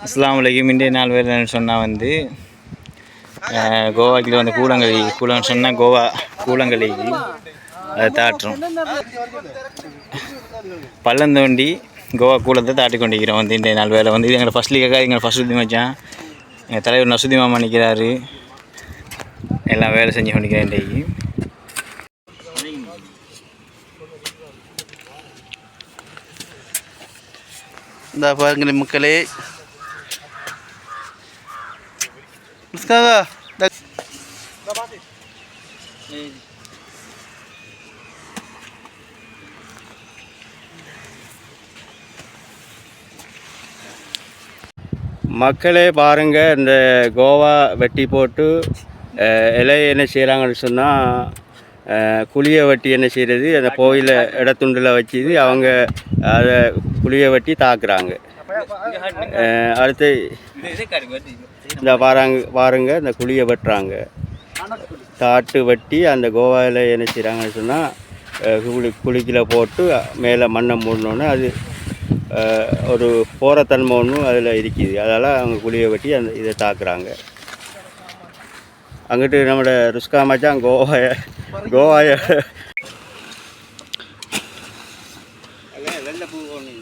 அஸ்ஸலாமு அலைக்கும். இன்றைய நாள் வேலைன்னு சொன்னால் வந்து கோவாக்கில் வந்து கூழன்னு சொன்னால் கோவா கூழங்களி அதை தாட்டுறோம். பள்ளம் தோண்டி கோவா கூலத்தை தாட்டி கொண்டிருக்கிறோம். வந்து இன்றைய நாள் வேலை வந்து இது எங்களை ஃபஸ்ட்லிக்காக எங்களை ஃபஸ்ட் உத்தி மச்சான் எங்கள் தலைவர் நசுதி மாமா நிற்கிறாரு. எல்லாம் வேலை செஞ்சு கொண்டிருக்கிறேன். இன்றைக்கு இந்த பாருங்க மக்களே, மக்களே பாருங்க, இந்த கோவா வெட்டி போட்டு இலை என்ன செய்கிறாங்கன்னு சொன்னால் குழியை வெட்டி என்ன செய்கிறது, அந்த கோயில இடத்துண்டில் வச்சு அவங்க அதை குழியை வெட்டி தாக்குறாங்க. அடுத்து இந்த பாருங்க இந்த குழியை வெட்டுறாங்க, தாட்டு வெட்டி அந்த கோவாவில் என்ன செய்கிறாங்கன்னு சொன்னால் குழிக்கில் போட்டு மேலே மண்ணை மூடணுன்னு அது ஒரு போரத்தன்மை ஒன்றும் அதில் இருக்குது. அதனால் அவங்க குழியை வெட்டி அந்த இதை தாக்குறாங்க. அங்கிட்டு நம்மளோட ருஸ்கா மச்சான் கோவாய வெள்ளை பூ ஒன்று